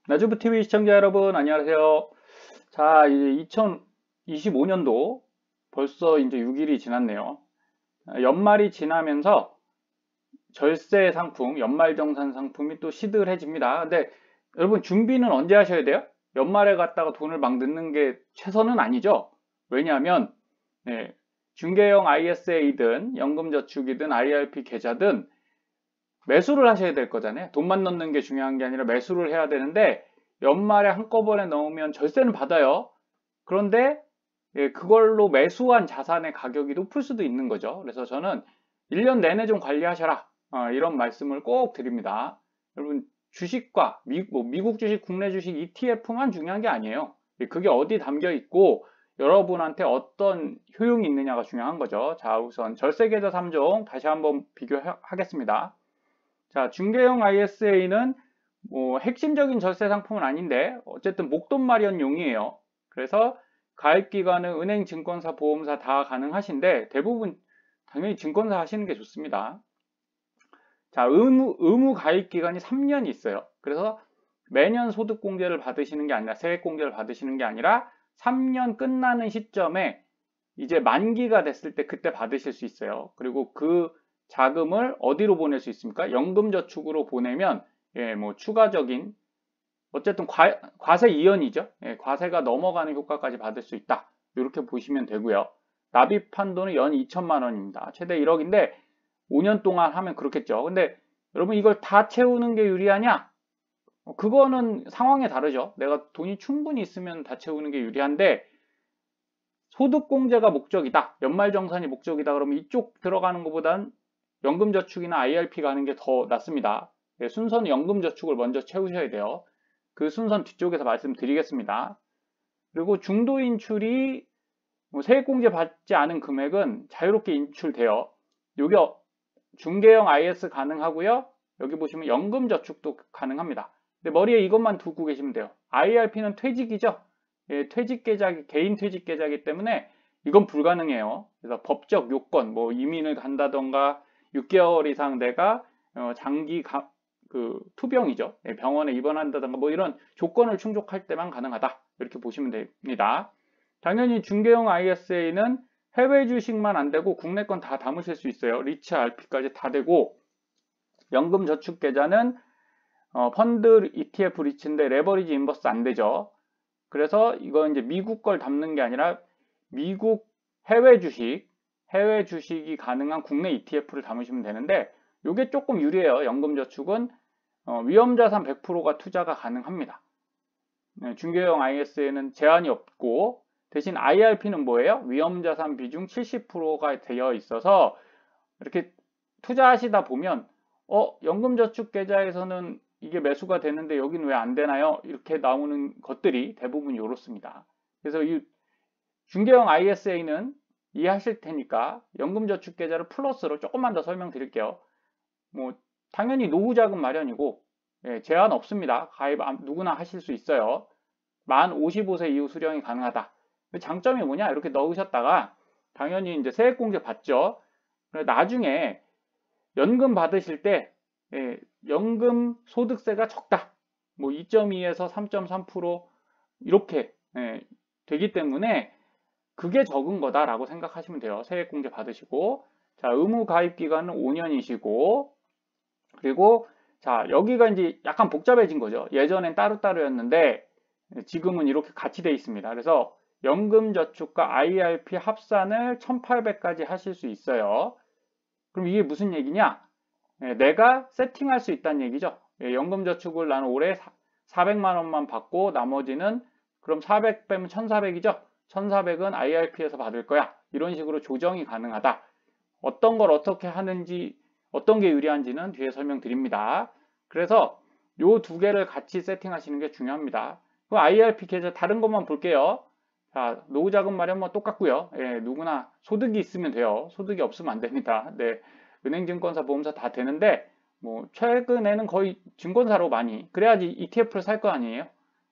나주부TV 시청자 여러분, 안녕하세요. 자, 이제 2025년도 벌써 이제 6일이 지났네요. 연말이 지나면서 절세 상품, 연말정산 상품이 또 시들해집니다. 근데 여러분 준비는 언제 하셔야 돼요? 연말에 갔다가 돈을 막 넣는 게 최선은 아니죠. 왜냐하면 중개형 ISA든 연금저축이든 IRP 계좌든 매수를 하셔야 될 거잖아요. 돈만 넣는 게 중요한 게 아니라 매수를 해야 되는데 연말에 한꺼번에 넣으면 절세는 받아요. 그런데 그걸로 매수한 자산의 가격이 높을 수도 있는 거죠. 그래서 저는 1년 내내 좀 관리하셔라, 이런 말씀을 꼭 드립니다. 여러분 주식과 미국 주식, 국내 주식 ETF만 중요한 게 아니에요. 그게 어디 담겨 있고 여러분한테 어떤 효용이 있느냐가 중요한 거죠. 자, 우선 절세계좌 3종 다시 한번 비교하겠습니다. 자, 중개형 ISA는 핵심적인 절세 상품은 아닌데 어쨌든 목돈 마련용이에요. 그래서 가입기관은 은행, 증권사, 보험사 다 가능하신데 대부분 당연히 증권사 하시는 게 좋습니다. 자, 의무 가입기간이 3년이 있어요. 그래서 매년 소득공제를 받으시는 게 아니라 세액공제를 받으시는 게 아니라 3년 끝나는 시점에 이제 만기가 됐을 때 그때 받으실 수 있어요. 그리고 그 자금을 어디로 보낼 수 있습니까? 연금저축으로 보내면 뭐 추가적인 어쨌든 과세 이연이죠. 과세가 넘어가는 효과까지 받을 수 있다. 이렇게 보시면 되고요. 납입 한도는 연 2천만 원입니다. 최대 1억인데 5년 동안 하면 그렇겠죠. 근데 여러분 이걸 다 채우는 게 유리하냐? 그거는 상황에 다르죠. 내가 돈이 충분히 있으면 다 채우는 게 유리한데 소득공제가 목적이다. 연말정산이 목적이다. 그러면 이쪽 들어가는 것보단 연금저축이나 IRP 가는 게 더 낫습니다. 순서는 연금저축을 먼저 채우셔야 돼요. 그 순서는 뒤쪽에서 말씀드리겠습니다. 그리고 중도 인출이 세액공제 받지 않은 금액은 자유롭게 인출돼요. 여기 중개형 IS 가능하고요. 여기 보시면 연금저축도 가능합니다. 근데 머리에 이것만 두고 계시면 돼요. IRP는 퇴직이죠. 퇴직계좌, 개인 퇴직계좌이기 때문에 이건 불가능해요. 그래서 법적 요건, 뭐 이민을 간다던가 6개월 이상 내가 장기 투병이죠. 병원에 입원한다던가 뭐 이런 조건을 충족할 때만 가능하다. 이렇게 보시면 됩니다. 당연히 중개형 ISA는 해외 주식만 안 되고 국내 건 다 담으실 수 있어요. 리츠 RP까지 다 되고 연금저축계좌는 펀드 ETF 리츠인데 레버리지 인버스 안 되죠. 그래서 이건 이제 미국 걸 담는 게 아니라 미국 해외 주식이 가능한 국내 ETF를 담으시면 되는데 이게 조금 유리해요. 연금저축은 위험자산 100%가 투자가 가능합니다. 중개형 ISA는 제한이 없고 대신 IRP는 뭐예요? 위험자산 비중 70%가 되어 있어서 이렇게 투자하시다 보면 연금저축 계좌에서는 이게 매수가 되는데 여기는 왜 안 되나요? 이렇게 나오는 것들이 대부분 이렇습니다. 그래서 이 중개형 ISA는 이해하실 테니까 연금저축 계좌를 플러스로 조금만 더 설명드릴게요. 뭐 당연히 노후자금 마련이고 제한 없습니다. 가입 누구나 하실 수 있어요. 만 55세 이후 수령이 가능하다. 장점이 뭐냐? 이렇게 넣으셨다가 당연히 이제 세액공제 받죠. 나중에 연금 받으실 때 연금 소득세가 적다. 뭐 2.2에서 3.3% 이렇게 되기 때문에 그게 적은 거다라고 생각하시면 돼요. 세액공제 받으시고 자, 의무 가입 기간은 5년이시고 그리고 자, 여기가 이제 약간 복잡해진 거죠. 예전엔 따로따로였는데 지금은 이렇게 같이 돼 있습니다. 그래서 연금저축과 IRP 합산을 1800까지 하실 수 있어요. 그럼 이게 무슨 얘기냐? 내가 세팅할 수 있다는 얘기죠. 연금저축을 나는 올해 400만 원만 받고 나머지는 그럼 400 빼면 1400이죠. 1400은 IRP에서 받을 거야. 이런 식으로 조정이 가능하다. 어떤 걸 어떻게 하는지 어떤 게 유리한지는 뒤에 설명드립니다. 그래서 요 두 개를 같이 세팅하시는 게 중요합니다. 그럼 IRP 계좌 다른 것만 볼게요. 자, 노후자금 마련 뭐 똑같고요. 누구나 소득이 있으면 돼요. 소득이 없으면 안 됩니다. 은행, 증권사, 보험사 다 되는데 뭐 최근에는 거의 증권사로 많이 그래야지 ETF를 살 거 아니에요.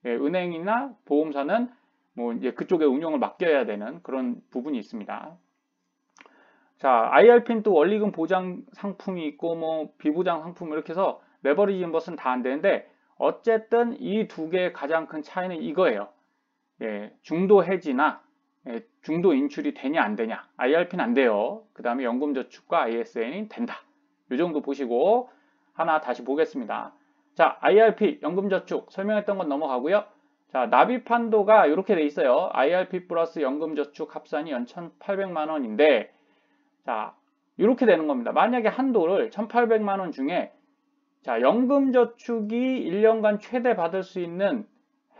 은행이나 보험사는 뭐 이제 그쪽에 운용을 맡겨야 되는 그런 부분이 있습니다. 자, IRP는 또 원리금 보장 상품이 있고 뭐 비보장 상품 이렇게 해서 레버리지 인버스는 다 안 되는데 어쨌든 이 두 개의 가장 큰 차이는 이거예요. 예, 중도 해지나 중도 인출이 되냐 안 되냐. IRP는 안 돼요. 그 다음에 연금저축과 ISA는 된다. 이 정도 보시고 하나 다시 보겠습니다. 자, IRP 연금저축 설명했던 건 넘어가고요. 자, 납입한도가 이렇게 돼 있어요. IRP 플러스 연금저축 합산이 연 1,800만 원인데 자, 이렇게 되는 겁니다. 만약에 한도를 1,800만 원 중에 자, 연금저축이 1년간 최대 받을 수 있는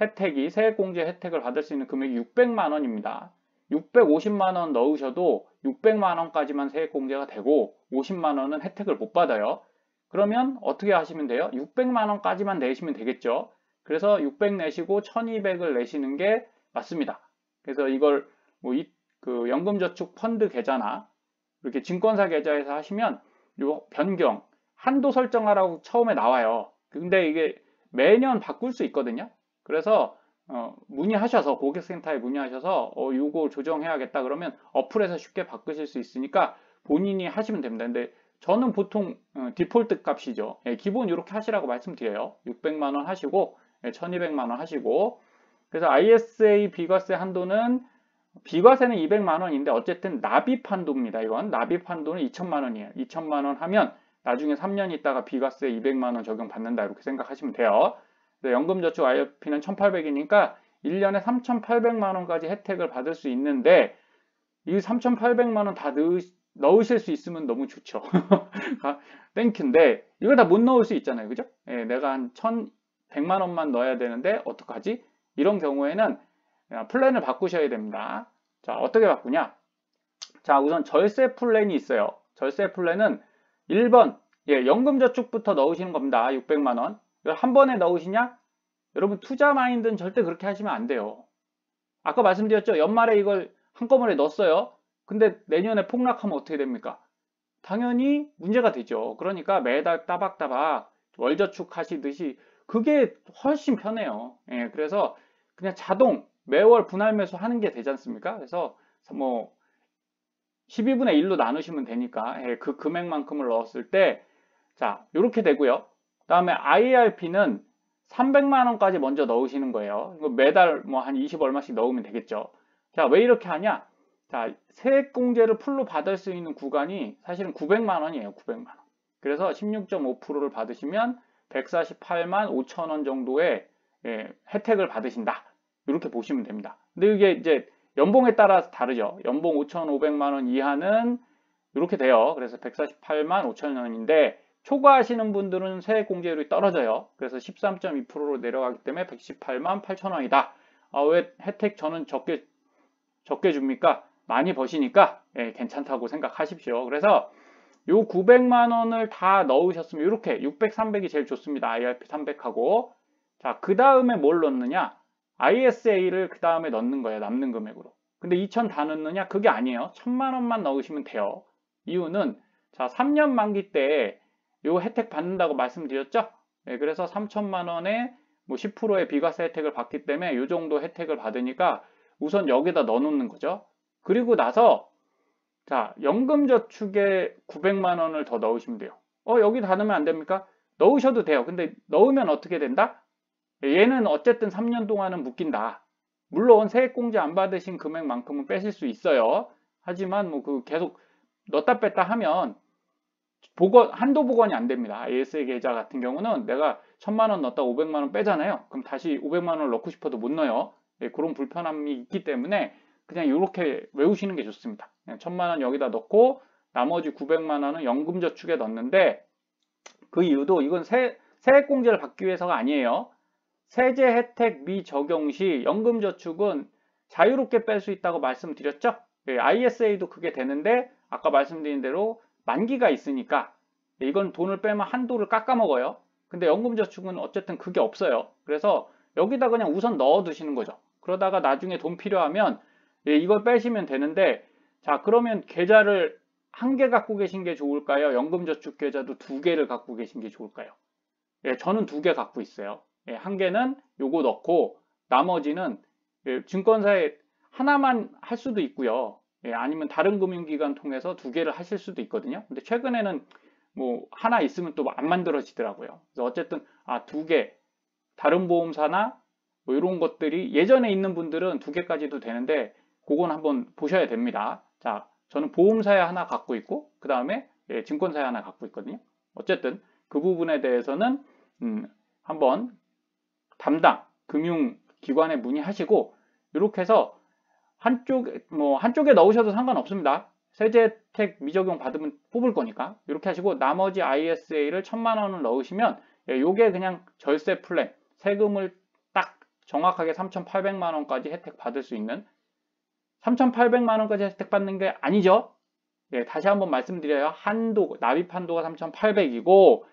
혜택이 세액공제 혜택을 받을 수 있는 금액이 600만 원입니다. 650만 원 넣으셔도 600만 원까지만 세액공제가 되고 50만 원은 혜택을 못 받아요. 그러면 어떻게 하시면 돼요? 600만 원까지만 내시면 되겠죠. 그래서 600 내시고 1200을 내시는 게 맞습니다. 그래서 이걸 뭐 그 연금저축 펀드 계좌나 이렇게 증권사 계좌에서 하시면 요 변경 한도 설정하라고 처음에 나와요. 근데 이게 매년 바꿀 수 있거든요. 그래서 문의하셔서 고객센터에 문의하셔서 요거 조정해야겠다 그러면 어플에서 쉽게 바꾸실 수 있으니까 본인이 하시면 됩니다. 근데 저는 보통 디폴트 값이죠. 예, 기본 이렇게 하시라고 말씀드려요. 600만 원 하시고 1200만 원 하시고 그래서 ISA 비과세 한도는 비과세는 200만 원인데 어쨌든 납입 한도입니다. 이건 납입 한도는 2천만 원이에요. 2천만 원 하면 나중에 3년 있다가 비과세 200만 원 적용받는다 이렇게 생각하시면 돼요. 연금저축 IRP는 1,800이니까 1년에 3,800만 원까지 혜택을 받을 수 있는데 이 3,800만 원 다 넣으실 수 있으면 너무 좋죠. 땡큐인데 이거 다 못 넣을 수 있잖아요. 그죠? 예, 내가 한 1,100만 원만 넣어야 되는데 어떡하지? 이런 경우에는 플랜을 바꾸셔야 됩니다. 자, 어떻게 바꾸냐? 자, 우선 절세 플랜이 있어요. 절세 플랜은 1번 예, 연금저축부터 넣으시는 겁니다. 600만 원. 이걸 한 번에 넣으시냐? 여러분 투자 마인드는 절대 그렇게 하시면 안 돼요. 아까 말씀드렸죠. 연말에 이걸 한꺼번에 넣었어요. 근데 내년에 폭락하면 어떻게 됩니까? 당연히 문제가 되죠. 그러니까 매달 따박따박 월저축 하시듯이 그게 훨씬 편해요. 예, 그래서 그냥 자동 매월 분할 매수 하는 게 되지 않습니까? 그래서 뭐 12분의 1로 나누시면 되니까 예, 그 금액만큼을 넣었을 때 자, 이렇게 되고요. 그 다음에 IRP는 300만 원까지 먼저 넣으시는 거예요. 이거 매달 뭐 한 20 얼마씩 넣으면 되겠죠. 자, 왜 이렇게 하냐? 자, 세액공제를 풀로 받을 수 있는 구간이 사실은 900만 원이에요. 900만 원. 그래서 16.5%를 받으시면 148만 5천 원 정도의 예, 혜택을 받으신다. 이렇게 보시면 됩니다. 근데 이게 이제 연봉에 따라서 다르죠. 연봉 5,500만 원 이하는 이렇게 돼요. 그래서 148만 5천 원인데 초과하시는 분들은 세액공제율이 떨어져요. 그래서 13.2%로 내려가기 때문에 118만 8천 원이다. 왜 혜택 저는 적게 줍니까? 많이 버시니까 예, 괜찮다고 생각하십시오. 그래서 요 900만 원을 다 넣으셨으면 이렇게 600, 300이 제일 좋습니다. IRP 300하고 자, 그 다음에 뭘 넣느냐? ISA를 그 다음에 넣는 거예요. 남는 금액으로. 근데 2,000 다 넣느냐? 그게 아니에요. 1,000만 원만 넣으시면 돼요. 이유는 자, 3년 만기 때 요 혜택 받는다고 말씀드렸죠? 네, 그래서 3천만 원에 뭐 10%의 비과세 혜택을 받기 때문에 요 정도 혜택을 받으니까 우선 여기다 넣어놓는 거죠. 그리고 나서 자, 연금저축에 900만 원을 더 넣으시면 돼요. 여기 다 넣으면 안 됩니까? 넣으셔도 돼요. 근데 넣으면 어떻게 된다? 얘는 어쨌든 3년 동안은 묶인다. 물론 세액공제 안 받으신 금액만큼은 빼실 수 있어요. 하지만 뭐 그 계속 넣었다 뺐다 하면 한도 복원이 안 됩니다. ASA 계좌 같은 경우는 내가 1,000만 원 넣었다 500만 원 빼잖아요. 그럼 다시 500만 원을 넣고 싶어도 못 넣어요. 예, 그런 불편함이 있기 때문에 그냥 이렇게 외우시는 게 좋습니다. 1,000만 원 여기다 넣고 나머지 900만 원은 연금저축에 넣는데 그 이유도 이건 세액공제를 받기 위해서가 아니에요. 세제 혜택 미적용 시 연금저축은 자유롭게 뺄 수 있다고 말씀드렸죠. 예, ISA도 그게 되는데 아까 말씀드린 대로 만기가 있으니까 이건 돈을 빼면 한도를 깎아먹어요. 근데 연금저축은 어쨌든 그게 없어요. 그래서 여기다 그냥 우선 넣어 두시는 거죠. 그러다가 나중에 돈 필요하면 이걸 빼시면 되는데 자, 그러면 계좌를 한 개 갖고 계신 게 좋을까요? 연금저축 계좌도 두 개를 갖고 계신 게 좋을까요? 예, 저는 두 개 갖고 있어요. 예, 한 개는 요거 넣고 나머지는 예, 증권사에 하나만 할 수도 있고요. 예, 아니면 다른 금융기관 통해서 두 개를 하실 수도 있거든요. 근데 최근에는 뭐 하나 있으면 또 안 만들어지더라고요. 그래서 어쨌든 두 개 다른 보험사나 뭐 이런 것들이 예전에 있는 분들은 2개까지도 되는데 그건 한번 보셔야 됩니다. 자, 저는 보험사에 하나 갖고 있고 그 다음에 증권사에 하나 갖고 있거든요. 어쨌든 그 부분에 대해서는 한번 담당 금융기관에 문의하시고 이렇게 해서 한쪽에 넣으셔도 상관없습니다. 세제 혜택 미적용 받으면 뽑을 거니까 이렇게 하시고 나머지 ISA를 1000만 원을 넣으시면 요게 그냥 절세 플랜 세금을 딱 정확하게 3,800만 원까지 혜택 받을 수 있는 3,800만 원까지 혜택 받는 게 아니죠. 다시 한번 말씀드려요. 납입 한도가 3,800이고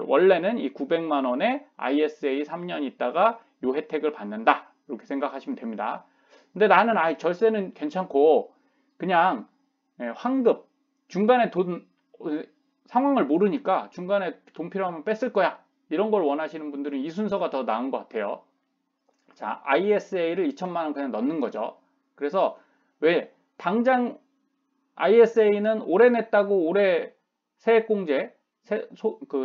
원래는 이 900만 원에 ISA 3년 있다가 요 혜택을 받는다. 이렇게 생각하시면 됩니다. 근데 나는 절세는 괜찮고 그냥 환급 중간에 상황을 모르니까 중간에 돈 필요하면 뺐을 거야. 이런 걸 원하시는 분들은 이 순서가 더 나은 것 같아요. 자, ISA를 2천만 원 그냥 넣는 거죠. 그래서 왜 당장 ISA는 올해 냈다고 올해 세액공제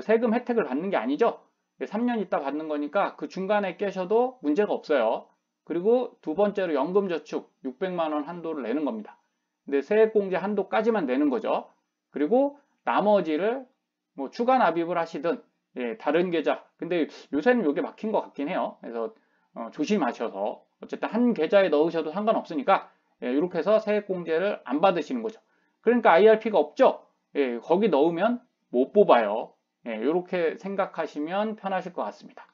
세금 혜택을 받는 게 아니죠. 3년 있다 받는 거니까 그 중간에 깨셔도 문제가 없어요. 그리고 두 번째로 연금저축 600만 원 한도를 내는 겁니다. 근데 세액공제 한도까지만 내는 거죠. 그리고 나머지를 뭐 추가 납입을 하시든 다른 계좌. 근데 요새는 이게 막힌 것 같긴 해요. 그래서 조심하셔서 어쨌든 한 계좌에 넣으셔도 상관없으니까 이렇게 해서 세액공제를 안 받으시는 거죠. 그러니까 IRP가 없죠. 거기 넣으면 못 뽑아요. 이렇게 생각하시면 편하실 것 같습니다.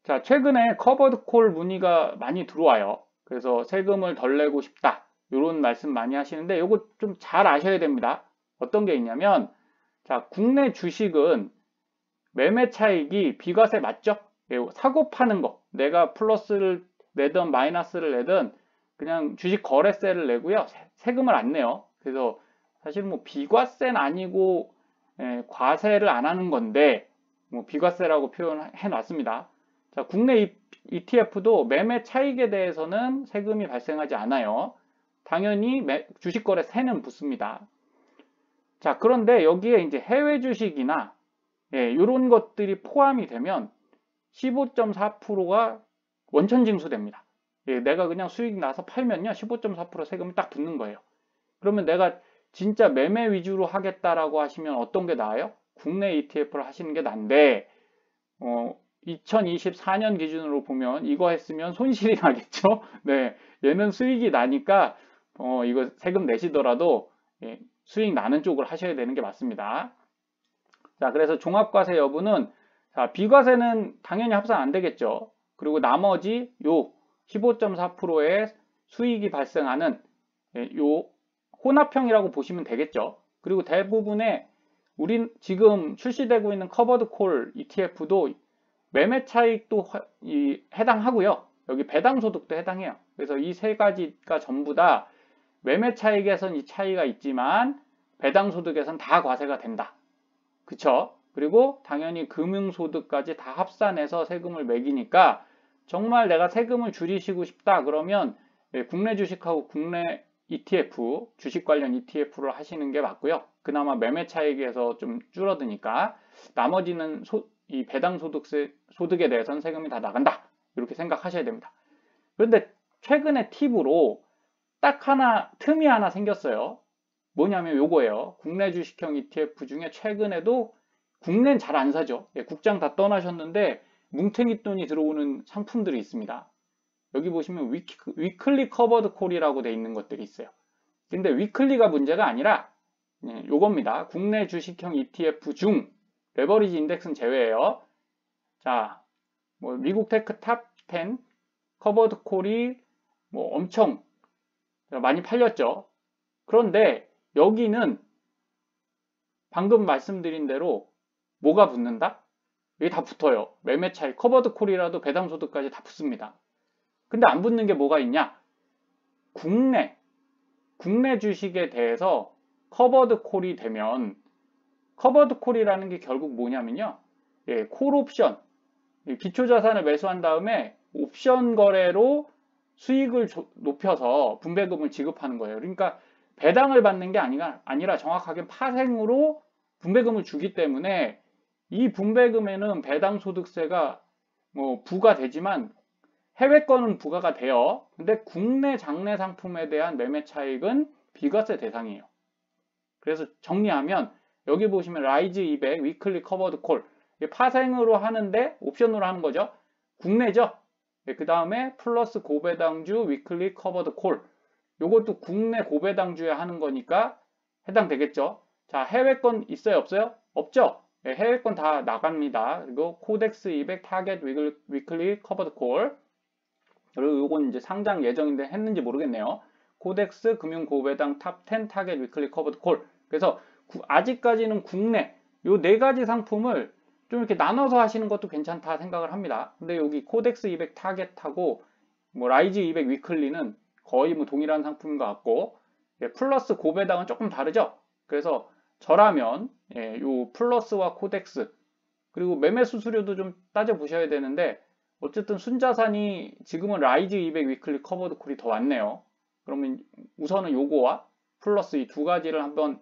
자, 최근에 커버드 콜 문의가 많이 들어와요. 그래서 세금을 덜 내고 싶다. 이런 말씀 많이 하시는데 이거 좀 잘 아셔야 됩니다. 어떤 게 있냐면 자, 국내 주식은 매매 차익이 비과세 맞죠? 사고 파는 거. 내가 플러스를 내든 마이너스를 내든 그냥 주식 거래세를 내고요. 세금을 안 내요. 그래서 사실 뭐 비과세는 아니고 과세를 안 하는 건데 뭐 비과세라고 표현해 놨습니다. 자, 국내 ETF도 매매 차익에 대해서는 세금이 발생하지 않아요. 당연히 주식 거래세는 붙습니다. 자, 그런데 여기에 이제 해외 주식이나 이런 것들이 포함이 되면 15.4%가 원천 징수됩니다. 내가 그냥 수익 나서 팔면요 15.4% 세금이 딱 붙는 거예요. 그러면 내가 진짜 매매 위주로 하겠다라고 하시면 어떤 게 나아요? 국내 ETF를 하시는 게 난데 2024년 기준으로 보면 이거 했으면 손실이 나겠죠? 네, 얘는 수익이 나니까 이거 세금 내시더라도 수익 나는 쪽을 하셔야 되는 게 맞습니다. 자, 그래서 종합과세 여부는 자, 비과세는 당연히 합산 안 되겠죠. 그리고 나머지 요 15.4%의 수익이 발생하는 요 혼합형이라고 보시면 되겠죠. 그리고 대부분의 우린 지금 출시되고 있는 커버드 콜 ETF도 매매 차익도 해당하고요. 여기 배당 소득도 해당해요. 그래서 이 세 가지가 전부 다 매매 차익에선 이 차이가 있지만 배당 소득에선 다 과세가 된다. 그쵸? 그리고 당연히 금융소득까지 다 합산해서 세금을 매기니까 정말 내가 세금을 줄이시고 싶다 그러면 국내 주식하고 국내 ETF, 주식 관련 ETF를 하시는 게 맞고요. 그나마 매매 차익에서 좀 줄어드니까 나머지는 이 배당 소득에 대해서는 세금이 다 나간다. 이렇게 생각하셔야 됩니다. 그런데 최근에 팁으로 딱 하나, 틈이 하나 생겼어요. 뭐냐면 요거예요. 국내 주식형 ETF 중에 최근에도 국내는 잘 안 사죠. 국장 다 떠나셨는데 뭉탱이 돈이 들어오는 상품들이 있습니다. 여기 보시면 위클리 커버드 콜이라고 돼 있는 것들이 있어요. 근데 위클리가 문제가 아니라 요겁니다. 국내 주식형 ETF 중 레버리지 인덱스는 제외예요. 자, 뭐 미국 테크 탑 10 커버드 콜이 뭐 엄청 많이 팔렸죠. 그런데 여기는 방금 말씀드린 대로 뭐가 붙는다? 여기 다 붙어요. 매매 차익, 커버드 콜이라도 배당 소득까지 다 붙습니다. 근데 안 붙는 게 뭐가 있냐? 국내 주식에 대해서 커버드 콜이 되면 커버드 콜이라는 게 결국 뭐냐면요. 콜 옵션, 기초자산을 매수한 다음에 옵션 거래로 수익을 높여서 분배금을 지급하는 거예요. 그러니까 배당을 받는 게 아니라 정확하게 파생으로 분배금을 주기 때문에 이 분배금에는 배당소득세가 뭐 부과되지만 해외 거는 부과가 돼요. 근데 국내 장내 상품에 대한 매매 차익은 비과세 대상이에요. 그래서 정리하면 여기 보시면 라이즈 200 위클리 커버드 콜 파생으로 하는데 옵션으로 하는 거죠. 국내죠. 그 다음에 플러스 고배당주 위클리 커버드 콜 요것도 국내 고배당주에 하는 거니까 해당되겠죠. 자, 해외권 있어요 없어요? 없죠. 해외권 다 나갑니다. 그리고 코덱스 200 타겟 위클리 커버드 콜 그리고 요건 이제 상장 예정인데 했는지 모르겠네요. 코덱스 금융 고배당 탑 10 타겟 위클리 커버드 콜 그래서 아직까지는 국내 요 네 가지 상품을 좀 이렇게 나눠서 하시는 것도 괜찮다 생각을 합니다. 근데 여기 코덱스 200 타겟하고 뭐 라이즈 200 위클리는 거의 뭐 동일한 상품인 것 같고 플러스 고배당은 조금 다르죠. 그래서 저라면 요 플러스와 코덱스 그리고 매매 수수료도 좀 따져 보셔야 되는데 어쨌든 순자산이 지금은 라이즈 200 위클리 커버드 콜이 더 많네요. 그러면 우선은 요거와 플러스 이 두 가지를 한번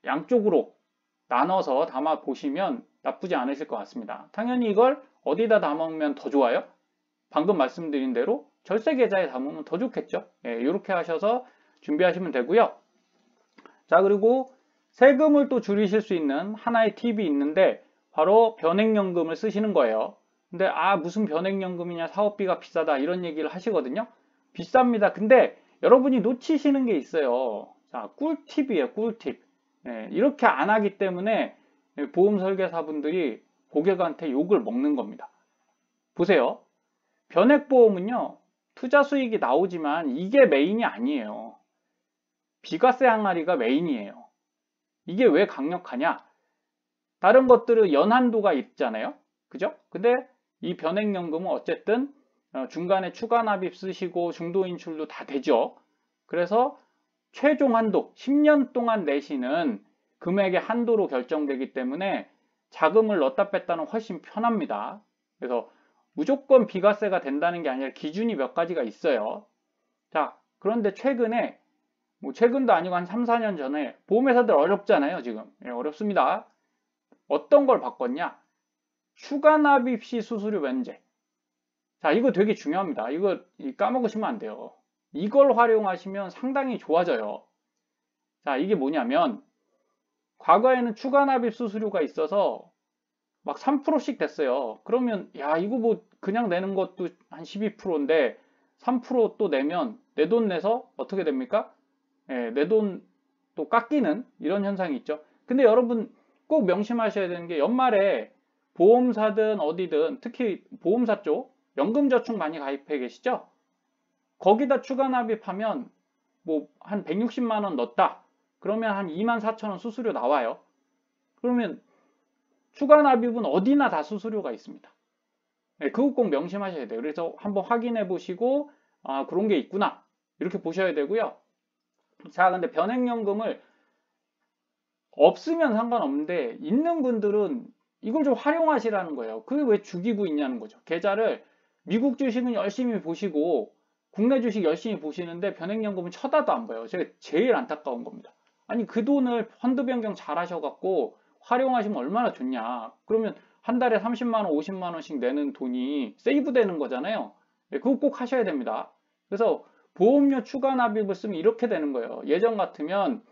양쪽으로 나눠서 담아 보시면 나쁘지 않으실 것 같습니다. 당연히 이걸 어디다 담으면 더 좋아요? 방금 말씀드린 대로 절세 계좌에 담으면 더 좋겠죠. 이렇게 하셔서 준비하시면 되고요. 자, 그리고 세금을 또 줄이실 수 있는 하나의 팁이 있는데 바로 변액연금을 쓰시는 거예요. 근데 무슨 변액연금이냐 사업비가 비싸다 이런 얘기를 하시거든요. 비쌉니다. 근데 여러분이 놓치시는 게 있어요. 자, 꿀팁이에요. 꿀팁. 이렇게 안 하기 때문에 보험 설계사분들이 고객한테 욕을 먹는 겁니다. 보세요. 변액보험은요. 투자 수익이 나오지만 이게 메인이 아니에요. 비과세 항아리가 메인이에요. 이게 왜 강력하냐? 다른 것들은 연한도가 있잖아요. 그죠? 근데 이 변액연금은 어쨌든 중간에 추가 납입 쓰시고 중도 인출도 다 되죠. 그래서 최종 한도 10년 동안 내시는 금액의 한도로 결정되기 때문에 자금을 넣었다 뺐다는 훨씬 편합니다. 그래서 무조건 비과세가 된다는 게 아니라 기준이 몇 가지가 있어요. 자, 그런데 최근에 뭐 최근도 아니고 한 3, 4년 전에 보험회사들 어렵잖아요. 지금 어렵습니다. 어떤 걸 바꿨냐? 추가 납입 시 수수료 면제. 자, 이거 되게 중요합니다. 이거 까먹으시면 안 돼요. 이걸 활용하시면 상당히 좋아져요. 자, 이게 뭐냐면 과거에는 추가 납입 수수료가 있어서 막 3%씩 됐어요. 그러면 야, 이거 뭐 그냥 내는 것도 한 12%인데 3% 또 내면 내 돈 내서 어떻게 됩니까? 내 돈 또 깎이는 이런 현상이 있죠. 근데 여러분 꼭 명심하셔야 되는 게 연말에 보험사든 어디든 특히 보험사 쪽 연금저축 많이 가입해 계시죠? 거기다 추가 납입하면 뭐 한 160만 원 넣었다. 그러면 한 24,000원 수수료 나와요. 그러면 추가 납입은 어디나 다 수수료가 있습니다. 그거 꼭 명심하셔야 돼요. 그래서 한번 확인해 보시고 그런 게 있구나 이렇게 보셔야 되고요. 자, 근데 변액연금을 없으면 상관없는데 있는 분들은 이걸 좀 활용하시라는 거예요. 그게 왜 죽이고 있냐는 거죠. 계좌를 미국 주식은 열심히 보시고 국내 주식 열심히 보시는데 변액연금은 쳐다도 안 봐요. 제가 제일 안타까운 겁니다. 아니 그 돈을 펀드 변경 잘 하셔갖고 활용하시면 얼마나 좋냐. 그러면 한 달에 30만 원, 50만 원씩 내는 돈이 세이브 되는 거잖아요. 그거 꼭 하셔야 됩니다. 그래서 보험료 추가 납입을 쓰면 이렇게 되는 거예요. 예전 같으면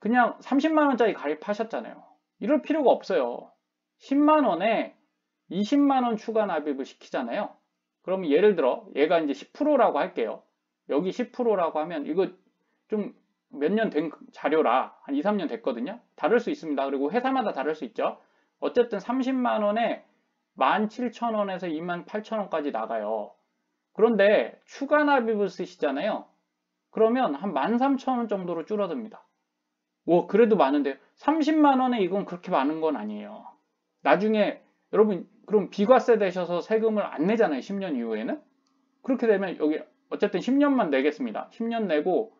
그냥 30만 원짜리 가입하셨잖아요. 이럴 필요가 없어요. 10만 원에 20만 원 추가 납입을 시키잖아요. 그러면 예를 들어 얘가 이제 10%라고 할게요. 여기 10%라고 하면 이거 좀 몇 년 된 자료라 한 2, 3년 됐거든요. 다를 수 있습니다. 그리고 회사마다 다를 수 있죠. 어쨌든 30만 원에 17,000원에서 28,000원까지 나가요. 그런데 추가 납입을 쓰시잖아요. 그러면 한 13,000원 정도로 줄어듭니다. 그래도 많은데요. 30만 원에 이건 그렇게 많은 건 아니에요. 나중에 여러분 그럼 비과세 되셔서 세금을 안 내잖아요. 10년 이후에는. 그렇게 되면 여기 어쨌든 10년만 내겠습니다. 10년 내고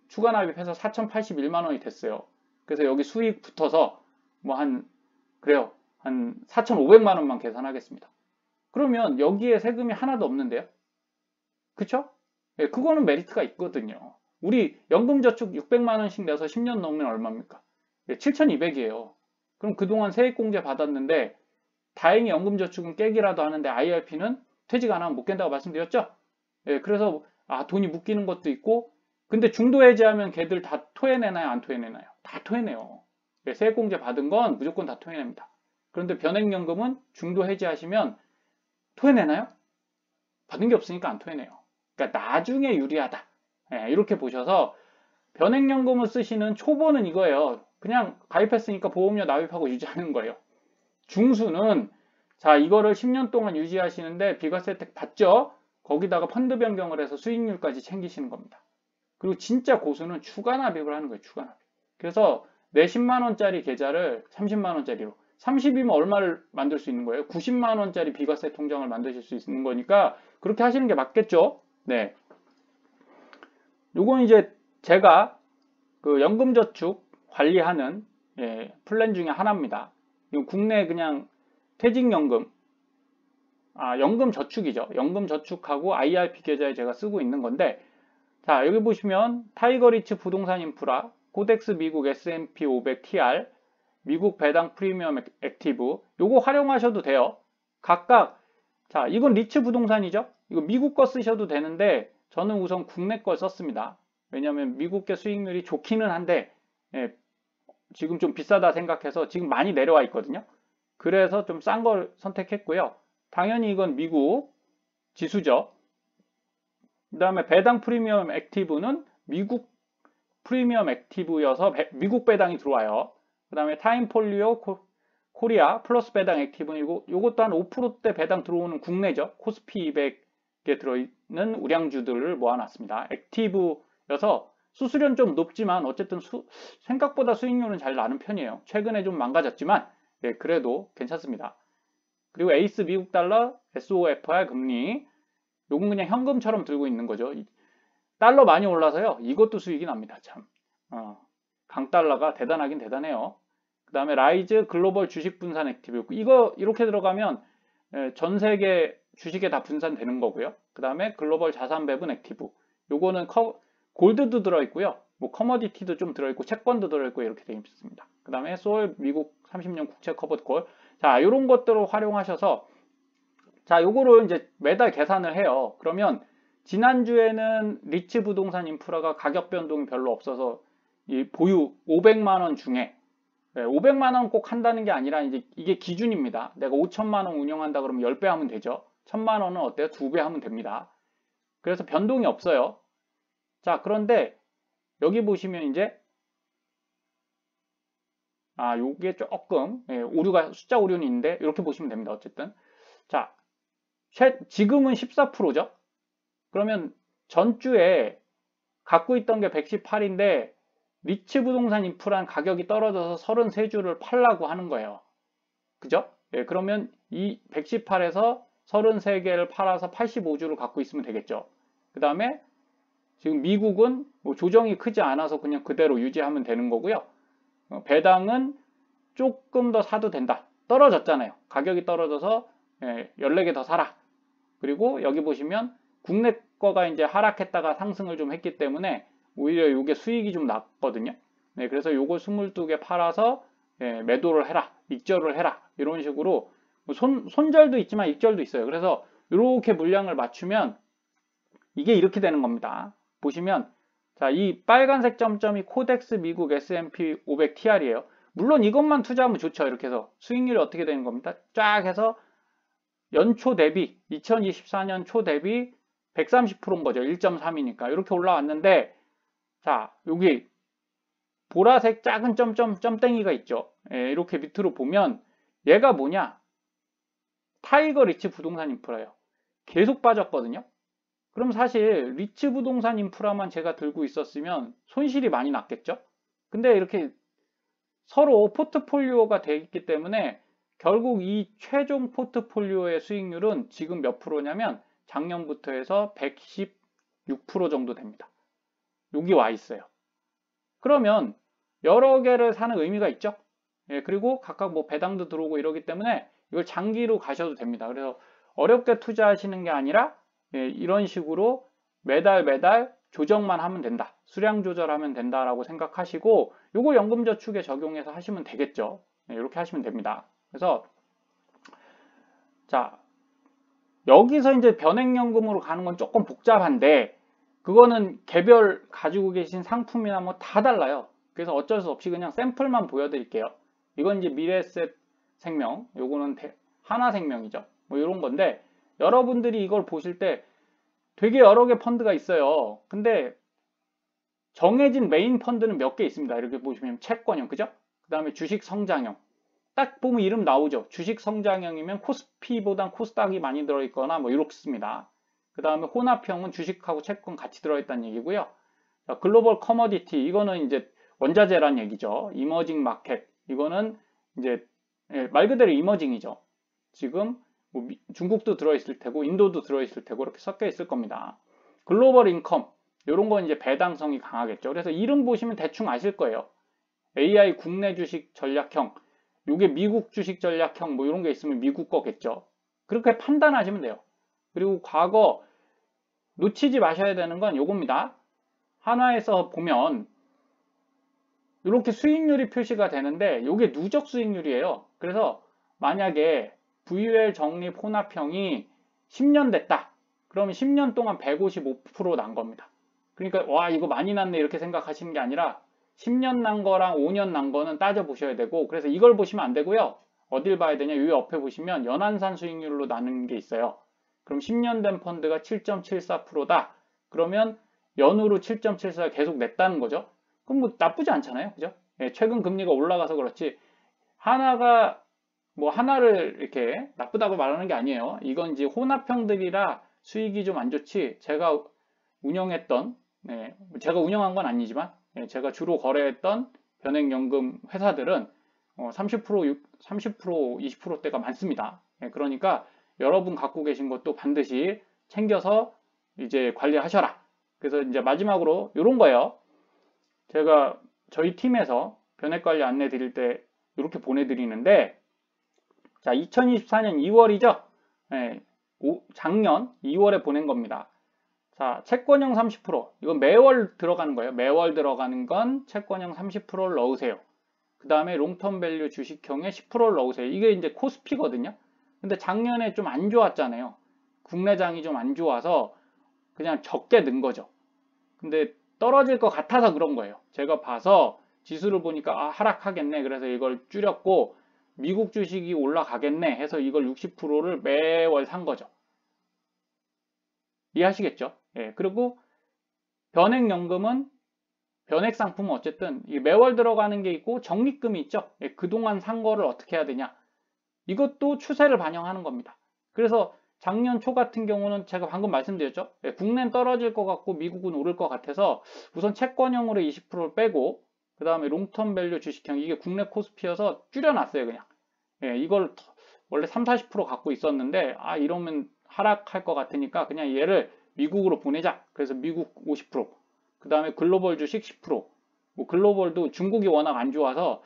추가 납입해서 4,081만 원이 됐어요. 그래서 여기 수익 붙어서 뭐 그래요. 한 4,500만 원만 계산하겠습니다. 그러면 여기에 세금이 하나도 없는데요. 그쵸? 그거는 메리트가 있거든요. 우리 연금저축 600만 원씩 내서 10년 넘으면 얼마입니까? 7,200이에요. 그럼 그동안 세액공제 받았는데 다행히 연금저축은 깨기라도 하는데 IRP는 퇴직 안 하면 못 깬다고 말씀드렸죠? 예, 그래서 돈이 묶이는 것도 있고 근데 중도 해지하면 걔들 다 토해내나요? 안 토해내나요? 다 토해내요. 예, 세액공제 받은 건 무조건 다 토해냅니다. 그런데 변액연금은 중도 해지하시면 토해내나요? 받은 게 없으니까 안 토해내요. 그러니까 나중에 유리하다. 예, 이렇게 보셔서 변액연금을 쓰시는 초보는 이거예요. 그냥 가입했으니까 보험료 납입하고 유지하는 거예요. 중수는 자 이거를 10년 동안 유지하시는데 비과세 혜택 받죠? 거기다가 펀드 변경을 해서 수익률까지 챙기시는 겁니다. 그리고 진짜 고수는 추가 납입을 하는 거예요. 추가 납입. 그래서 내 10만원짜리 계좌를 30만원짜리로 30이면 얼마를 만들 수 있는 거예요? 90만원짜리 비과세 통장을 만드실 수 있는 거니까 그렇게 하시는 게 맞겠죠? 네. 요건 이제 제가 그 연금저축 관리하는 플랜 중에 하나입니다. 이거 국내 그냥 퇴직연금, 연금저축이죠. 연금저축하고 IRP 계좌에 제가 쓰고 있는 건데 자 여기 보시면 타이거리츠 부동산 인프라, 코덱스 미국 S&P 500 TR, 미국 배당 프리미엄 액티브 요거 활용하셔도 돼요. 각각 자 이건 리츠 부동산이죠. 이거 미국 거 쓰셔도 되는데 저는 우선 국내 걸 썼습니다. 왜냐하면 미국계 수익률이 좋기는 한데 지금 좀 비싸다 생각해서 지금 많이 내려와 있거든요. 그래서 좀 싼 걸 선택했고요. 당연히 이건 미국 지수죠. 그 다음에 배당 프리미엄 액티브는 미국 프리미엄 액티브여서 미국 배당이 들어와요. 그 다음에 타임폴리오 코리아 플러스 배당 액티브는 요것도 한 5%대 배당 들어오는 국내죠. 코스피 200에 들어있는 우량주들을 모아놨습니다. 액티브여서 수수료는 좀 높지만 어쨌든 생각보다 수익률은 잘 나는 편이에요. 최근에 좀 망가졌지만 그래도 괜찮습니다. 그리고 에이스 미국 달러, SOFR 금리 요건 그냥 현금처럼 들고 있는 거죠. 달러 많이 올라서요. 이것도 수익이 납니다. 참. 강달러가 대단하긴 대단해요. 그 다음에 라이즈 글로벌 주식 분산 액티브 이거 이렇게 들어가면 전 세계 주식에 다 분산되는 거고요. 그 다음에 글로벌 자산 배분 액티브 요거는 골드도 들어있고요. 뭐 커머디티도 좀 들어있고 채권도 들어있고 이렇게 되어 있습니다. 그 다음에 소울 미국 30년 국채 커버드 콜 자 이런 것들을 활용하셔서 자 요거를 이제 매달 계산을 해요. 그러면 지난주에는 리츠 부동산 인프라가 가격 변동이 별로 없어서 이 보유 500만원 중에 500만원 꼭 한다는 게 아니라 이제 이게 기준입니다. 내가 5천만원 운영한다 그러면 10배 하면 되죠. 1000만원은 어때요? 2배 하면 됩니다. 그래서 변동이 없어요. 자 그런데 여기 보시면 이제 요게 조금 오류가 숫자 오류는 있는데 이렇게 보시면 됩니다. 어쨌든 자 지금은 14%죠. 그러면 전주에 갖고 있던 게 118인데 리츠 부동산 인프라는 가격이 떨어져서 33주를 팔라고 하는 거예요. 그죠? 그러면 이 118에서 33개를 팔아서 85주를 갖고 있으면 되겠죠. 그 다음에 지금 미국은 뭐 조정이 크지 않아서 그냥 그대로 유지하면 되는 거고요. 배당은 조금 더 사도 된다. 떨어졌잖아요. 가격이 떨어져서 14개 더 사라. 그리고 여기 보시면 국내 거가 이제 하락했다가 상승을 좀 했기 때문에 오히려 이게 수익이 좀 났거든요. 그래서 요거 22개 팔아서 매도를 해라. 익절을 해라. 이런 식으로 손절도 있지만 익절도 있어요. 그래서 이렇게 물량을 맞추면 이게 이렇게 되는 겁니다. 보시면 자, 이 빨간색 점점이 코덱스 미국 S&P 500 TR이에요. 물론 이것만 투자하면 좋죠. 이렇게 해서 수익률이 어떻게 되는 겁니다. 쫙 해서 연초 대비 2024년 초 대비 130%인 거죠. 1.3이니까 이렇게 올라왔는데 자 여기 보라색 작은 점땡이가 있죠. 이렇게 밑으로 보면 얘가 뭐냐 타이거 리츠 부동산 인프라예요. 계속 빠졌거든요. 그럼 사실 리츠 부동산 인프라만 제가 들고 있었으면 손실이 많이 났겠죠. 근데 이렇게 서로 포트폴리오가 되어 있기 때문에 결국 이 최종 포트폴리오의 수익률은 지금 몇 프로냐면 작년부터 해서 116% 정도 됩니다. 여기 와 있어요. 그러면 여러 개를 사는 의미가 있죠. 그리고 각각 뭐 배당도 들어오고 이러기 때문에 이걸 장기로 가셔도 됩니다. 그래서 어렵게 투자하시는 게 아니라 이런 식으로 매달 조정만 하면 된다. 수량 조절하면 된다라고 생각하시고 요거 연금저축에 적용해서 하시면 되겠죠. 이렇게 하시면 됩니다. 그래서 자, 여기서 이제 변액연금으로 가는 건 조금 복잡한데 그거는 개별 가지고 계신 상품이나 뭐 다 달라요. 그래서 어쩔 수 없이 그냥 샘플만 보여드릴게요. 이건 이제 미래에셋생명, 요거는 하나생명이죠. 뭐 이런 건데 여러분들이 이걸 보실 때 되게 여러 개 펀드가 있어요. 근데 정해진 메인 펀드는 몇 개 있습니다. 이렇게 보시면 채권형, 그죠? 그 다음에 주식 성장형. 딱 보면 이름 나오죠. 주식 성장형이면 코스피보단 코스닥이 많이 들어있거나 뭐 이렇습니다. 그 다음에 혼합형은 주식하고 채권 같이 들어있다는 얘기고요. 자, 글로벌 커머디티, 이거는 이제 원자재란 얘기죠. 이머징 마켓, 이거는 이제 말 그대로 이머징이죠. 지금 뭐 중국도 들어있을 테고 인도도 들어있을 테고 이렇게 섞여 있을 겁니다. 글로벌 인컴, 이런 건 이제 배당성이 강하겠죠. 그래서 이름 보시면 대충 아실 거예요. AI 국내 주식 전략형, 요게 미국 주식 전략형 뭐 이런 게 있으면 미국 거겠죠. 그렇게 판단하시면 돼요. 그리고 과거 놓치지 마셔야 되는 건 요겁니다. 하나에서 보면 이렇게 수익률이 표시가 되는데 요게 누적 수익률이에요. 그래서 만약에 VUL 적립 혼합형이 10년 됐다. 그러면 10년 동안 155% 난 겁니다. 그러니까 와 이거 많이 났네 이렇게 생각하시는 게 아니라 10년 난 거랑 5년 난 거는 따져보셔야 되고 그래서 이걸 보시면 안 되고요. 어딜 봐야 되냐? 이 옆에 보시면 연환산 수익률로 나눈 게 있어요. 그럼 10년 된 펀드가 7.74%다. 그러면 연으로 7.74 계속 냈다는 거죠. 그럼 뭐 나쁘지 않잖아요. 그죠? 예, 최근 금리가 올라가서 그렇지 하나가 뭐 하나를 이렇게 나쁘다고 말하는 게 아니에요. 이건 이제 혼합형들이라 수익이 좀 안 좋지 제가 운영했던 제가 운영한 건 아니지만 제가 주로 거래했던 변액연금 회사들은 30%, 20%대가 많습니다. 그러니까 여러분 갖고 계신 것도 반드시 챙겨서 이제 관리하셔라. 그래서 이제 마지막으로 이런 거예요. 제가 저희 팀에서 변액관리 안내 드릴 때 이렇게 보내드리는데 자 2024년 2월이죠. 작년 2월에 보낸 겁니다. 자, 채권형 30%. 이건 매월 들어가는 거예요. 매월 들어가는 건 채권형 30%를 넣으세요. 그 다음에 롱텀 밸류 주식형에 10%를 넣으세요. 이게 이제 코스피거든요. 근데 작년에 좀 안 좋았잖아요. 국내장이 좀 안 좋아서 그냥 적게 넣은 거죠. 근데 떨어질 것 같아서 그런 거예요. 제가 봐서 지수를 보니까 하락하겠네. 그래서 이걸 줄였고 미국 주식이 올라가겠네 해서 이걸 60%를 매월 산 거죠. 이해하시겠죠? 예, 그리고 변액연금은 변액 상품은 어쨌든 매월 들어가는 게 있고 적립금이 있죠. 예, 그동안 산 거를 어떻게 해야 되냐? 이것도 추세를 반영하는 겁니다. 그래서 작년 초 같은 경우는 제가 방금 말씀드렸죠. 예, 국내는 떨어질 것 같고 미국은 오를 것 같아서 우선 채권형으로 20%를 빼고 그 다음에 롱텀 밸류 주식형 이게 국내 코스피여서 줄여놨어요. 그냥 이걸 원래 30-40% 갖고 있었는데 이러면 하락할 것 같으니까 그냥 얘를 미국으로 보내자. 그래서 미국 50%, 그 다음에 글로벌 주식 10%. 뭐 글로벌도 중국이 워낙 안 좋아서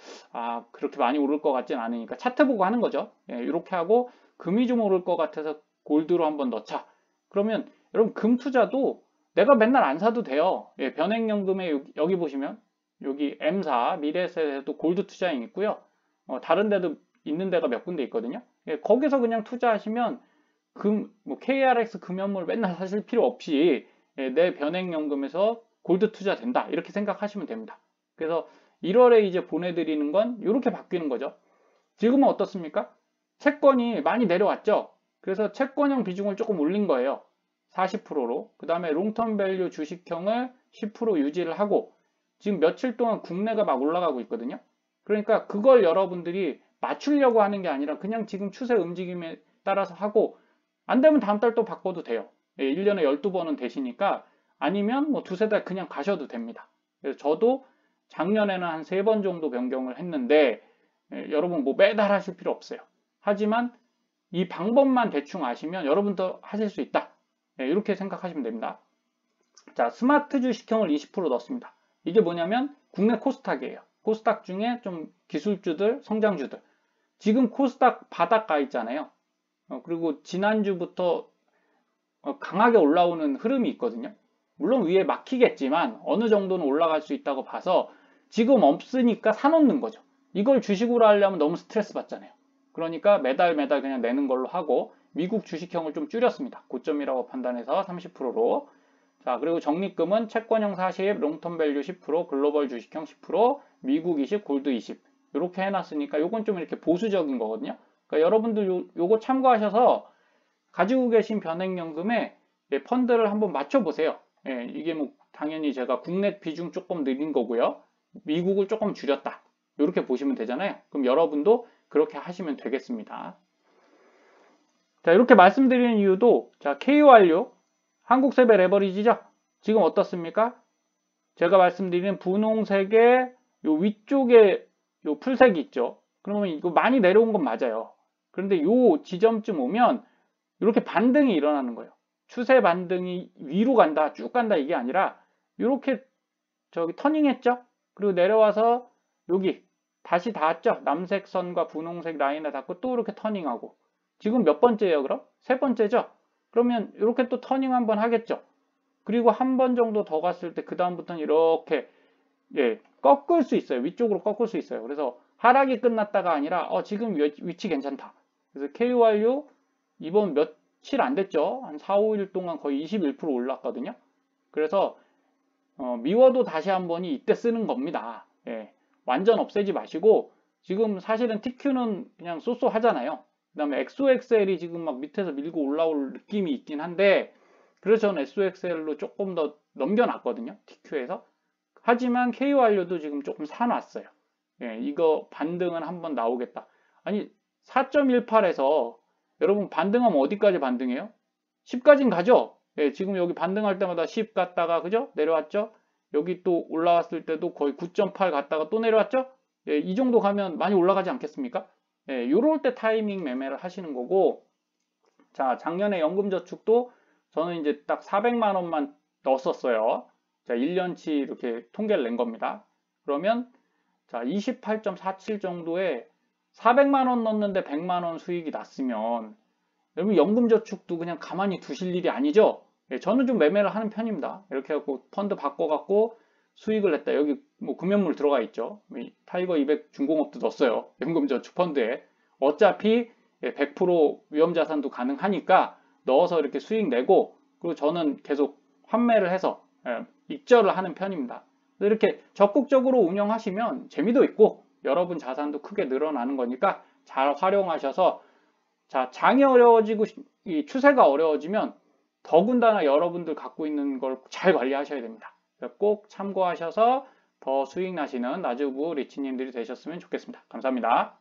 그렇게 많이 오를 것 같진 않으니까 차트 보고 하는 거죠. 이렇게 하고 금이 좀 오를 것 같아서 골드로 한번 넣자. 그러면 여러분 금 투자도 내가 맨날 안 사도 돼요. 변액연금에 여기 보시면 여기 M사 미래에셋에도 골드 투자형 있고요. 다른 데도 있는 데가 몇 군데 있거든요. 거기서 그냥 투자하시면 뭐 KRX 금연물 맨날 사실 필요 없이 내 변액연금에서 골드 투자 된다 이렇게 생각하시면 됩니다. 그래서 1월에 이제 보내드리는 건 이렇게 바뀌는 거죠. 지금은 어떻습니까? 채권이 많이 내려왔죠. 그래서 채권형 비중을 조금 올린 거예요. 40%로. 그 다음에 롱텀 밸류 주식형을 10% 유지를 하고 지금 며칠 동안 국내가 막 올라가고 있거든요. 그러니까 그걸 여러분들이 맞추려고 하는 게 아니라 그냥 지금 추세 움직임에 따라서 하고 안 되면 다음 달 또 바꿔도 돼요. 1년에 12번은 되시니까 아니면 뭐 두세 달 그냥 가셔도 됩니다. 그래서 저도 작년에는 한 3번 정도 변경을 했는데 여러분 뭐 매달 하실 필요 없어요. 하지만 이 방법만 대충 아시면 여러분도 하실 수 있다. 이렇게 생각하시면 됩니다. 자, 스마트 주식형을 20% 넣습니다. 이게 뭐냐면 국내 코스닥이에요. 코스닥 중에 좀 기술주들, 성장주들. 지금 코스닥 바닥가 있잖아요. 그리고 지난주부터 강하게 올라오는 흐름이 있거든요. 물론 위에 막히겠지만 어느 정도는 올라갈 수 있다고 봐서 지금 없으니까 사놓는 거죠. 이걸 주식으로 하려면 너무 스트레스 받잖아요. 그러니까 매달 그냥 내는 걸로 하고 미국 주식형을 좀 줄였습니다. 고점이라고 판단해서 30%로. 자, 그리고 적립금은 채권형 40, 롱텀 밸류 10%, 글로벌 주식형 10%, 미국 20, 골드 20. 이렇게 해놨으니까 요건 좀 이렇게 보수적인 거거든요. 그러니까 여러분들 요거 참고하셔서 가지고 계신 변액연금에 펀드를 한번 맞춰보세요. 예, 이게 뭐 당연히 제가 국내 비중 조금 늘린 거고요. 미국을 조금 줄였다. 이렇게 보시면 되잖아요. 그럼 여러분도 그렇게 하시면 되겠습니다. 자, 이렇게 말씀드리는 이유도 자, KOR료 한국세배 레버리지죠. 지금 어떻습니까? 제가 말씀드리는 분홍색의 요 위쪽에 요 풀색이 있죠. 그러면 이거 많이 내려온 건 맞아요. 그런데 요 지점쯤 오면 이렇게 반등이 일어나는 거예요. 추세 반등이 위로 간다, 쭉 간다 이게 아니라 이렇게 저기 터닝했죠. 그리고 내려와서 여기 다시 닿았죠. 남색 선과 분홍색 라인에 닿고 또 이렇게 터닝하고 지금 몇 번째예요? 그럼? 세 번째죠. 그러면 이렇게 또 터닝 한번 하겠죠. 그리고 한 번 정도 더 갔을 때 그 다음부터는 이렇게 꺾을 수 있어요. 위쪽으로 꺾을 수 있어요. 그래서 하락이 끝났다가 아니라 지금 위치 괜찮다. 그래서 KOR료 이번 며칠 안 됐죠. 한 4, 5일 동안 거의 21% 올랐거든요. 그래서 미워도 다시 한 번이 이때 쓰는 겁니다. 완전 없애지 마시고 지금 사실은 TQ는 그냥 쏘쏘 하잖아요. 그 다음에 XOXL이 지금 막 밑에서 밀고 올라올 느낌이 있긴 한데 그래서 저는 SOXL로 조금 더 넘겨놨거든요. TQ에서. 하지만 KOR료도 지금 조금 사놨어요. 이거 반등은 한번 나오겠다. 아니 4.18에서 여러분 반등하면 어디까지 반등해요? 10까지는 가죠. 지금 여기 반등할 때마다 10 갔다가 그죠? 내려왔죠? 여기 또 올라왔을 때도 거의 9.8 갔다가 또 내려왔죠? 이 정도 가면 많이 올라가지 않겠습니까? 요럴 때 타이밍 매매를 하시는 거고 자, 작년에 연금저축도 저는 이제 딱 400만 원만 넣었었어요. 자, 1년치 이렇게 통계를 낸 겁니다. 그러면 자, 28.47 정도에 400만 원 넣었는데 100만 원 수익이 났으면 여러분 연금저축도 그냥 가만히 두실 일이 아니죠. 저는 좀 매매를 하는 편입니다. 이렇게 해갖고 펀드 바꿔갖고 수익을 냈다. 여기 뭐 금연물 들어가 있죠. 타이거 200 중공업도 넣었어요. 연금저축 펀드에. 어차피 100% 위험자산도 가능하니까 넣어서 이렇게 수익 내고 그리고 저는 계속 환매를 해서 익절을 하는 편입니다. 이렇게 적극적으로 운영하시면 재미도 있고 여러분 자산도 크게 늘어나는 거니까 잘 활용하셔서 자, 장이 어려워지고 이 추세가 어려워지면 더군다나 여러분들 갖고 있는 걸 잘 관리하셔야 됩니다. 꼭 참고하셔서 더 수익 나시는 나주부 리치님들이 되셨으면 좋겠습니다. 감사합니다.